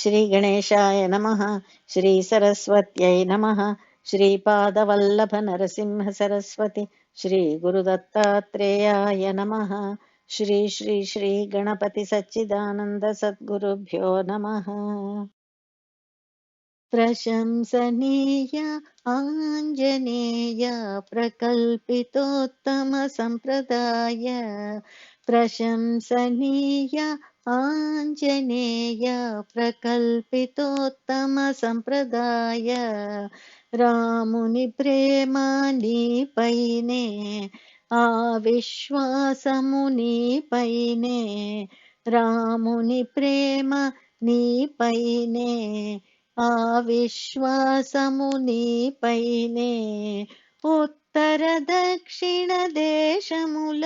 श्री गणेशाय नमः। श्री सरस्वत्यै नमः। श्रीपादवल्लभ नरसिंह सरस्वती श्री गुरुदत्तात्रेयाय नमः। श्री श्री श्री गणपति सच्चिदानंद सद्गुरुभ्यो नमः। प्रशंसनीय आञ्जनेय प्रकल्पितोत्तम संप्रदाय। प्रशंसनीय आञ्जनेय प्रकल्पितोत्तम संप्रदाय। रामुनि प्रेम నీపైనే ఆ విశ్వాసము నీపైనే రాముని ప్రేమ నీపైనే ఆ విశ్వాసము నీపైనే ఉత్తర దక్షిణ దేశముల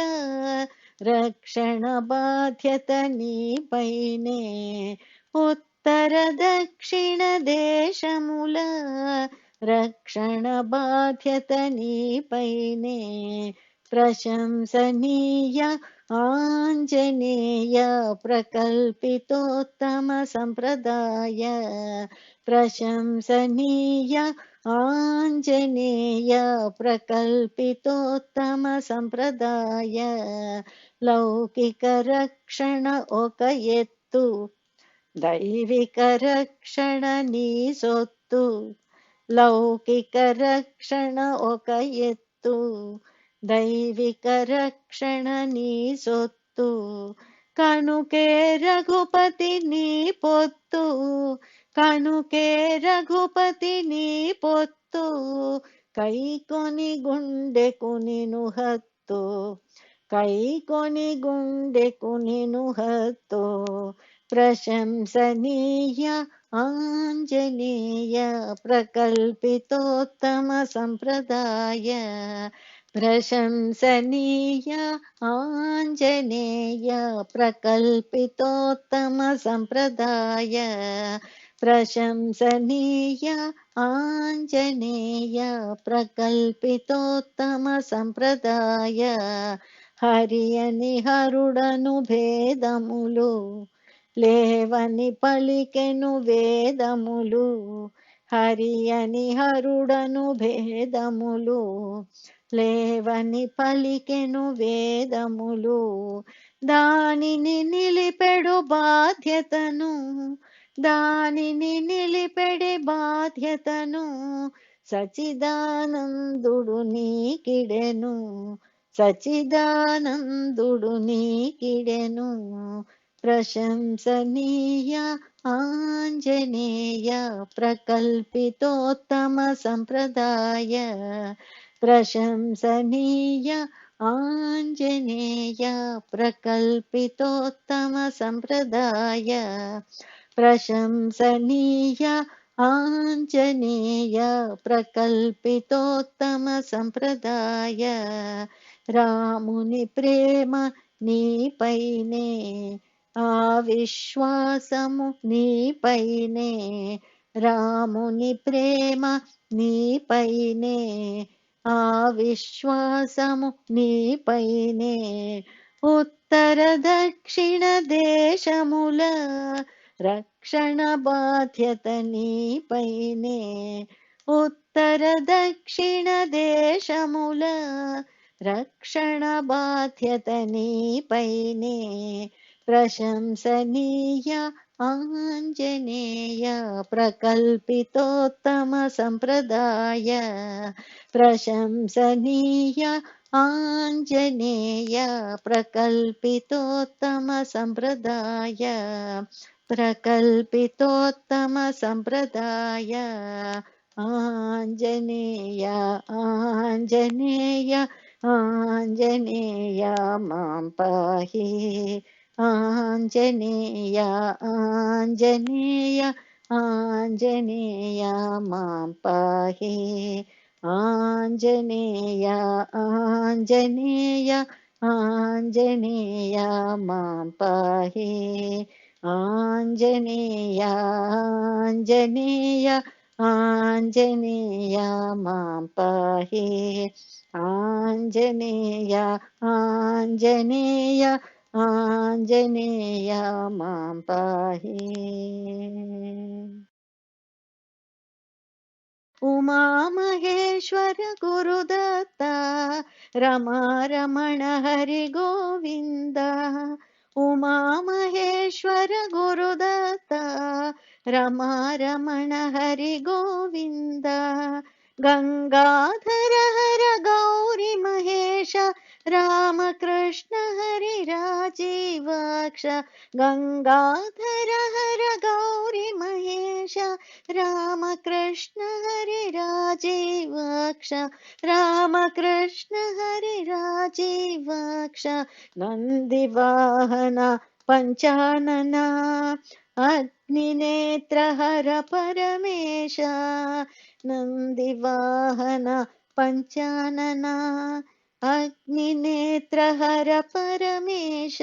రక్షణ బాధ్యత నీపైనే ఉత్తర దక్షిణ దేశముల రక్షణ బాధ్యత నీపైనే ప్రశంసనీయ ఆంజనేయ ప్రకల్పితోత్తమ సంప్రదాయ ప్రశంసనీయ ఆంజనేయ ప్రకల్పితోత్తమ సంప్రదాయ లౌకిక రక్షణ ఒక ఎత్తు దైవిక రక్షణ నీ సొత్తు లౌకిక రక్షణ ఒక ఎత్తు దైవిక రక్షణ నీ సొత్తు కనుకే రఘుపతి నీ పొత్తు కనుకే రఘుపతి నీ పొత్తు కైకొని గుండెకు నిను హత్తు కైకొని గుండెకు నిను హత్తు ప్రశంసనీయ ఆంజనేయ ప్రకల్పితోత్తమ సంప్రదాయ ప్రశంసనీయ ఆంజనేయ ప్రకల్పితోత్తమ సంప్రదాయ ప్రశంసనీయ ఆంజనేయ ప్రకల్పితోత్తమ సంప్రదాయ హరి అని హరుడను భేదములు లేవని పలికెను వేదములు హరి అని హరుడను భేదములు లేవని పలికెను వేదములు దానిని నిలిపెడు బాధ్యతను దానిని నిలిపెడి బాధ్యతను సచిదానందుడు నీకిడెను సచిదానందుడు నీకిడెను ప్రశంసనీయ ఆంజనేయ ప్రకల్పితోత్తమ సంప్రదాయ ప్రశంసనీయ ఆంజనేయ ప్రకల్పితోత్తమ సంప్రదాయ ప్రశంసనీయ ఆంజనేయ ప్రకల్పితోత్తమ సంప్రదాయ రాముని ప్రేమ నీపైనే ఆ విశ్వాసము నీపైనే రాముని ప్రేమ నీపైనే ఆ విశ్వాసము నీపైనే ఉత్తర దక్షిణ దేశముల రక్షణ బాధ్యత నీపైనే ఉత్తర దక్షిణ దేశముల రక్షణ బాధ్యత నీపైనే ప్రశంసనీయ ఆంజనేయ ప్రకల్పితోత్తమ సంప్రదాయ ప్రశంసనీయ ఆంజనేయ ప్రకల్పితోత్తమ సంప్రదాయ ప్రకల్పితోత్తమ సంప్రదాయ ఆంజనేయ ఆంజనేయ ఆంజనేయ మాం పాహి ఆంజనేయ ఆంజనేయ ఆంజనేయ మాం పాహి ఆంజనేయ ఆంజనేయ ఆంజనేయ మాం పాహి ఆంజనేయ ఆంజనేయ ఆంజనేయ మాం పాహి ఆంజనేయ ఆంజనేయ आञ्जनेय मां पाहि। उमा महेश्वर गुरुदत्ता रमा रमण हरि गोविन्द। उमा महेश्वर गुरुदत्ता रमा रमण हरि गोविन्द। गंगाधर हर गौरी महेश रामकृष्ण हरि राजीवाक्ष। गंगाधर हर गौरी महेश रामकृष्ण हरि राजीवाक्ष। रामकृष्ण हरि राजीवाक्ष। नंदिवाहन पंचानना अग्निनेत्र हर परमेश। नंदिवाहन पंचानना अग्निनेत्र हर परमेश।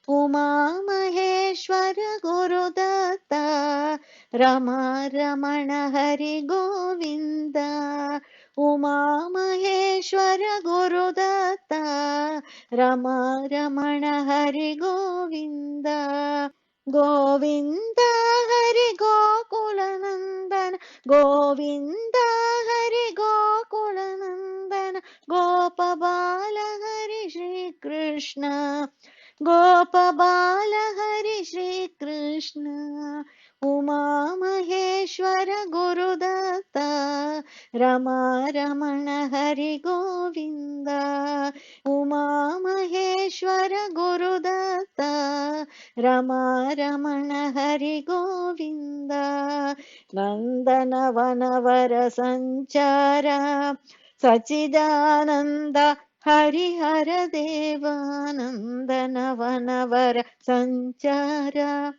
उमा महेश्वर गुरुदत्ता रमा रमण हरि गोविन्द। उमा महेश्वर गुरुदत्ता रमा रमण हरि गोविन्द। गोविन्द हरि गोकुलनन्दन गोविन्द हरि गोकुलनन्दन गोपबाल हरि श्रीकृष्ण। गोपबाल हरि श्रीकृष्ण। उमा महेश्वर गुरुदत्ता रमा रमण हरि गोविन्द। उमा महेश्वर गुरुदत्ता रमा रमण हरि गोविन्द। नन्दन वनवर संचार सच्चिदानन्द हरिहर देवा। नन्दन वनवर संचार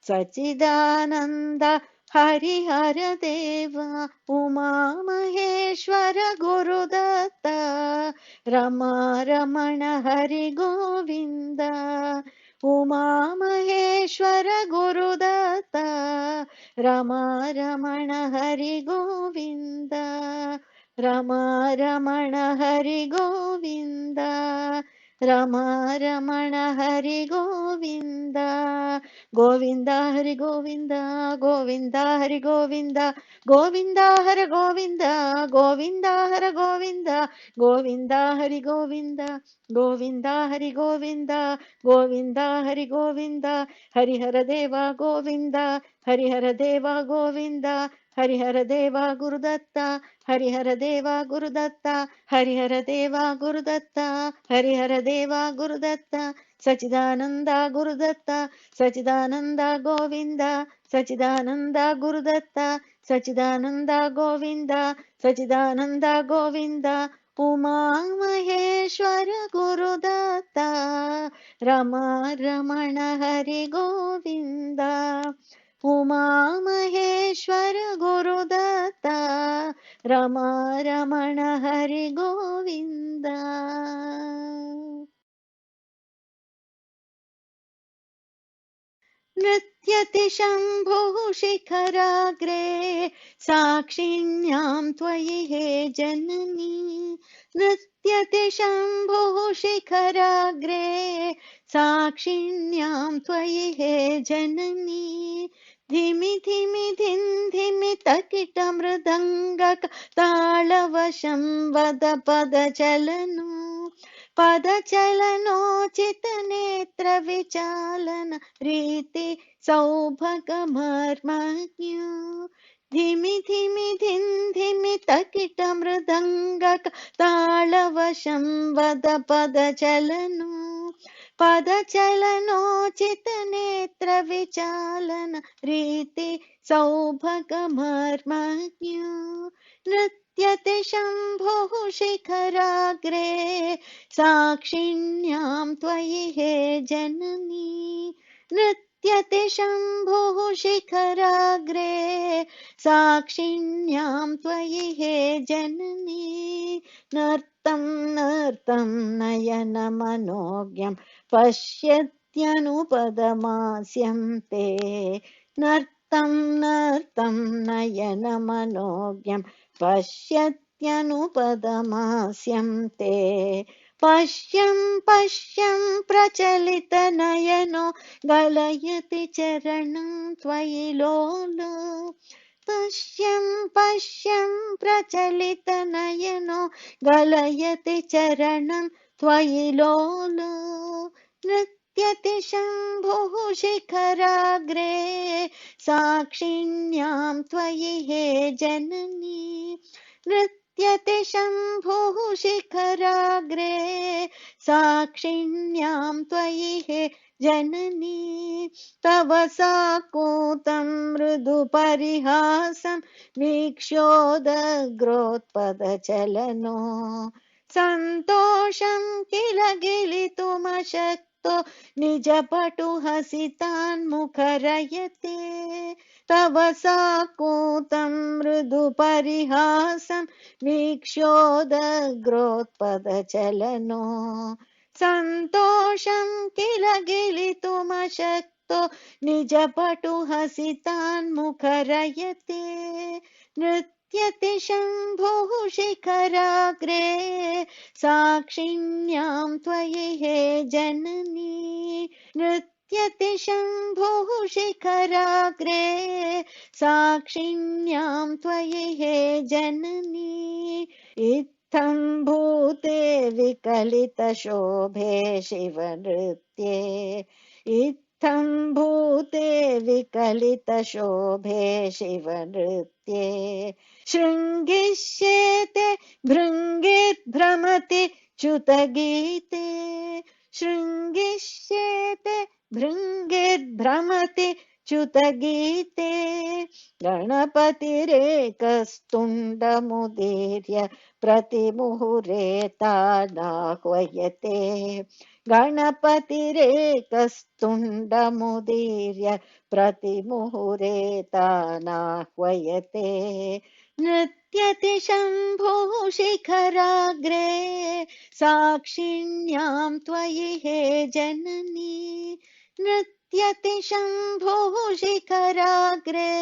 सच्चिदानन्द हरिहर देवा। उमा महेश्वर गुरुदत्ता रमा रमण हरि गोविन्द। उमा महेश्वर गुरुदत्ता रमा रमण हरि गोविन्द। रमा रमण हरि गोविन्द। रमा रमण हरि गोविन्द। गोविन्द हरि गोविन्द गोविन्द हरि गोविन्द। गोविन्द हर गोविन्द गोविन्द हर गोविन्द। गोविन्द हरि गोविन्द गोविन्द हरि गोविन्द। गोविन्द हरि गोविन्द हरिहर देवा गोविन्द। हरिहर देवा गोविन्द हरिहर देवा गुरुदत्ता। हरिहर देवा गुरुदत्ता हरिहर देवा गुरुदत्ता। हरिहर देवा गुरुदत्ता सच्चिदानन्द गुरुदत्ता। सच्चिदानन्द गोविन्द सच्चिदानन्द गुरुदत्ता। सच्चिदानन्द गोविन्द सच्चिदानन्द गोविन्द। उमा महेश्वर गुरुदत्ता रमा रमण हरि गोविन्द। उमा महेश्वर गुरुदत्ता रमा रमण हरि गोविन्द। नृत्यति शम्भुः शिखराग्रे साक्षिण्यां त्वयि हे जननी। नृत्यति शम्भुः शिखराग्रे साक्षिण्यां त्वयि हे जननी। धिमि धिमि धिन् धिमि तकिट मृदङ्गक तालवशं वद पदचलनो। पदचलनोचित नेत्र विचालन रीति सौभगमर्मज्ञ। धिमि धिमि धिन् धिमि तकिट मृदङ्गक तालवशं वद पदचलनो। पदचलनोचित नेत्र विचालन रीति सौभगमर्मज्ञ। नृत्यति शम्भुः शिखराग्रे साक्षिण्यां त्वयि हे जननी। नृत्यति शम्भुः शिखराग्रे साक्षिण्यां त्वयि हे जननी। नर्तं नर्तं नयनमनोज्ञं पश्यत्यनुपदमास्यं ते। नर्तं नर्तं नयनमनोज्ञं पश्यत्यनुपदमास्यं ते। पश्यं पश्यं प्रचलितनयनो गलयति चरणं त्वयि लोलो पश्यं पश्यं प्रचलितनयनो गलयति चरणं त्वयि लोलो नृत्यति शम्भुः शिखराग्रे साक्षिण्यां त्वयि हे जननी नृत्यति शम्भुः शिखराग्रे साक्षिण्यां त्वयि हे जननी तव साकूतं मृदु परिहासं वीक्ष्योदग्रोत्पदचलनो सन्तोषं किल गिलितुमशक्तो निजपटु हसितान्मुखरयते तव साकूतं मृदु परिहासं वीक्ष्योदग्रोत्पदचलनो सन्तोषं किल गिलितुमशक्तो निजपटु हसितान्मुखरयते नृत्यति शम्भुः शिखराग्रे साक्षिण्यां त्वयि हे जननी नृत्यति शम्भुः शिखराग्रे साक्षिण्यां त्वयि हे जननी इत्थं भूते विकलितशोभे शिवनृत्ये इत्थं भूते विकलितशोभे शिवनृत्ये शृङ्गिष्येते भृङ्गिर्भ्रमति च्युतगीते शृङ्गिष्येते भृङ्गिर्भ्रमति च्युतगीते गणपतिरेकस्तुण्डमुदीर्य प्रतिमुहुरे तानाह्वयते गणपतिरेकस्तुण्डमुदीर्य प्रतिमुहुरे तानाह्वयते नृत्यति शम्भुः शिखराग्रे साक्षिण्यां त्वयि हे जननी नृत्यति शम्भुः शिखराग्रे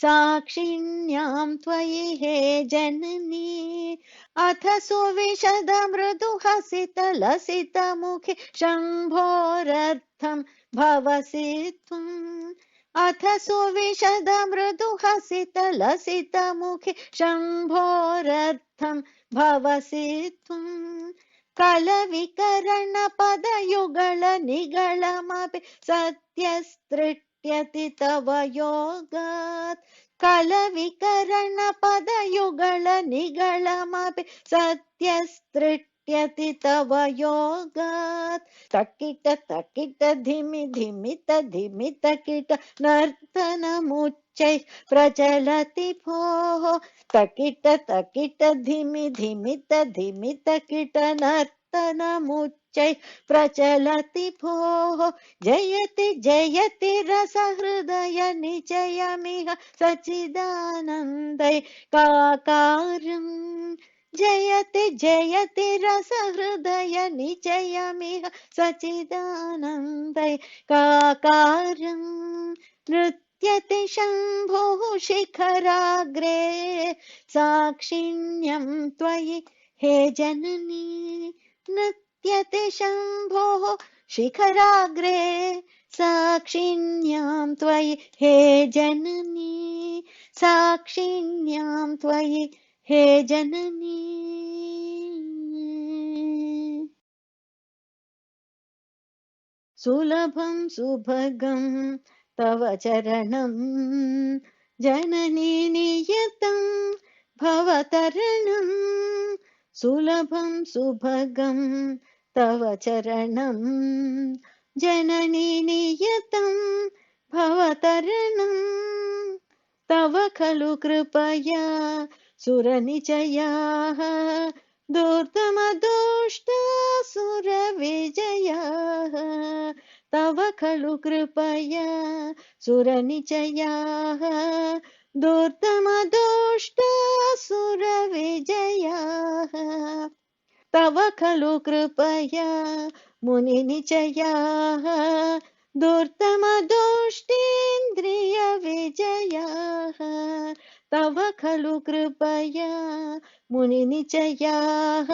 साक्षिण्यां त्वयि हे जननी अथ सुविशदमृदुहसितलसितमुखे शम्भोरर्थं भवसि त्वम् अथ सुविशदमृदुहसितलसितमुखे शम्भोरर्थं भवसि त्वम् कलविकरणपदयुगलनिगलमपि सत्यस्तृट्यति तव योगात् कलविकरणपदयुगलनिगलमपि सत्यस्तृट्यति तव योगात् तकिट तकिट धिमि धिमित धिमित किट नर्तनमुच्चैः प्रचलति भोः तकिट तकिट धिमि धिमित धिमित किट नर्तनमुच्चैः प्रचलति भोः जयति जयति रसहृदय निचयमिह सच्चिदानन्दै काकारम् जयति जयति रसहृदय निचयमिह सच्चिदानन्दै काकारम् नृत्यति शम्भुः शिखराग्रे साक्षिण्यं त्वयि हे जननी नृत्यति शम्भुः शिखराग्रे साक्षिण्यां त्वयि हे जननी साक्षिण्यां त्वयि हे जननी सुलभं सुभगं तव चरणं जननी नियतं भवतरणं सुलभं सुभगं तव चरणं जननी नियतं भवतरणं तव खलु कृपया सुरनिचयाः दुर्दमदुष्टासुरविजयाः तव खलु कृपया सुरनिचयाः दुर्दमदुष्टासुरविजयाः तव खलु कृपया मुनिनिचयाः दुर्दमदुष्टेन्द्रियविजयाः तव खलु कृपया मुनिनिचयाः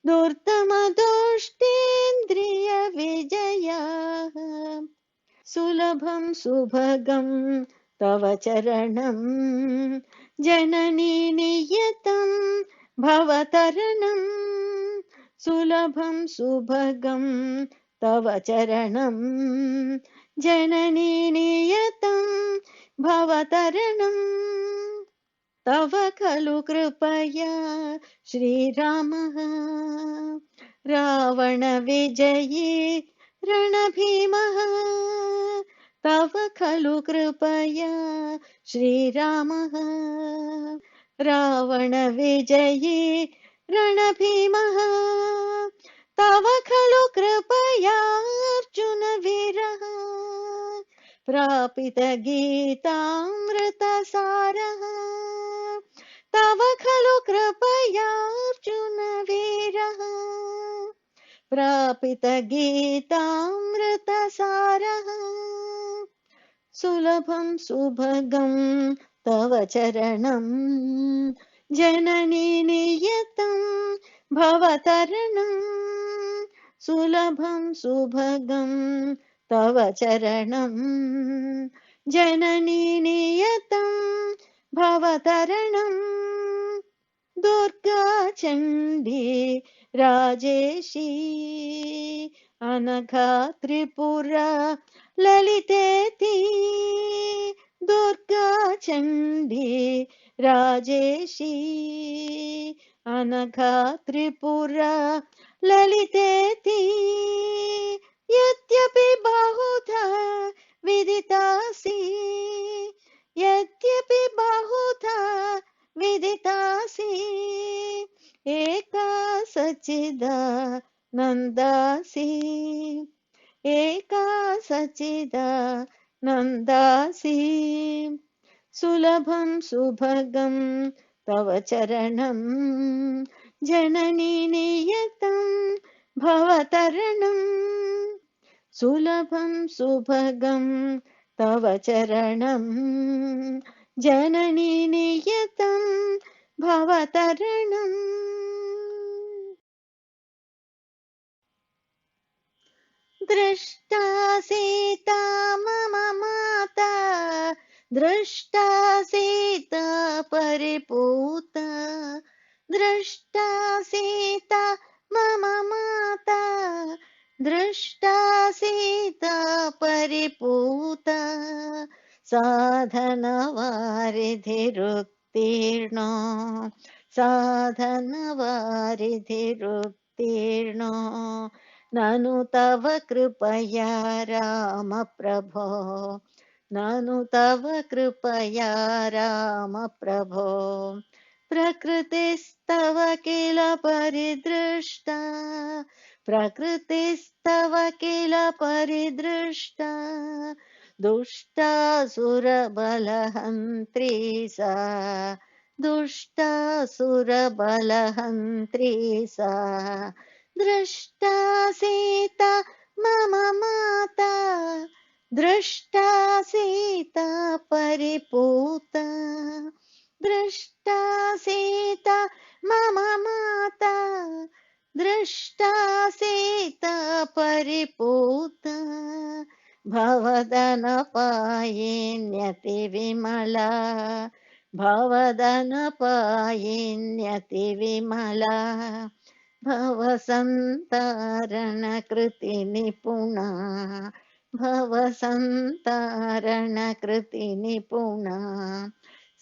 दुर्तमदोष्टेन्द्रियविजयाः सुलभं सुभगं तव चरणं जननी नियतं भवतरणं सुलभं सुभगं तव चरणं जननी नियतं भवतरणं तव खलु कृपया श्रीरामः रावणविजयी रणभीमः तव खलु कृपया श्रीरामः रावणविजयी रणभीमः तव खलु कृपया अर्जुनवीरः प्रापितगीतामृतसारः तव खलु कृपया अर्जुनवीरः प्रापितगीतामृतसारः सुलभं सुभगं तव चरणं जननी नियतं भवतरणं सुलभं सुभगं तव चरणं जननी नियतं भवतरणं दुर्गा चण्डी राजेशी अनघा त्रिपुरा ललितेति दुर्गा चण्डी राजेशी अनघा त्रिपुरा ललितेति यद्यपि बहुधा विदितासि यद्यपि बहुधा विदितासि एका सच्चिदानन्दासि एका सच्चिदानन्दासि सुलभं सुभगं तव चरणं जननी नियतं भवतरणं सुलभं सुभगं तव चरणं जननी नियतं भवतरणम् दृष्टा सीता मम माता दृष्टा सीता परिपूता दृष्टा सीता मम माता दृष्टा सीता परिपूता साधनवारिधिरुत्तीर्णो साधनवारिधिरुत्तीर्णो ननु तव कृपया राम प्रभो ननु तव कृपया राम प्रभो प्रकृतिस्तव किल परिदृष्टा प्रकृतिस्तव किल परिदृष्टा दुष्टासुरबलहन्त्री सा दुष्टासुरबलहन्त्री सा दृष्टा सीता मम माता दृष्टा सीता परिपूता दृष्टा सीता मम माता दृष्टा सीता परिपूता भवदनपायिन्यति विमला भवदनपायिन्यति विमला भवसन्तारणकृति निपुणा भवसन्तारणकृति निपुणा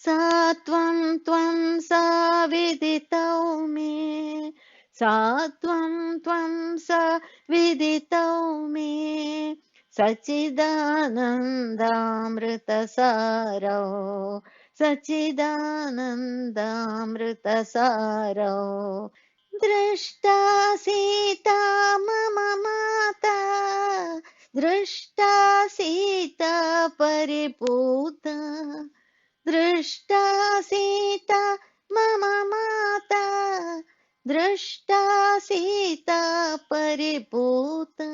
सा त्वं सा विदितौ मे सा त्वं सा विदितौ मे सच्चिदानन्दामृतसारौ सच्चिदानन्दामृतसारौ दृष्टा सीता मम माता दृष्टा सीता परिपूता दृष्टा सीता मम माता दृष्टा सीता परिपूता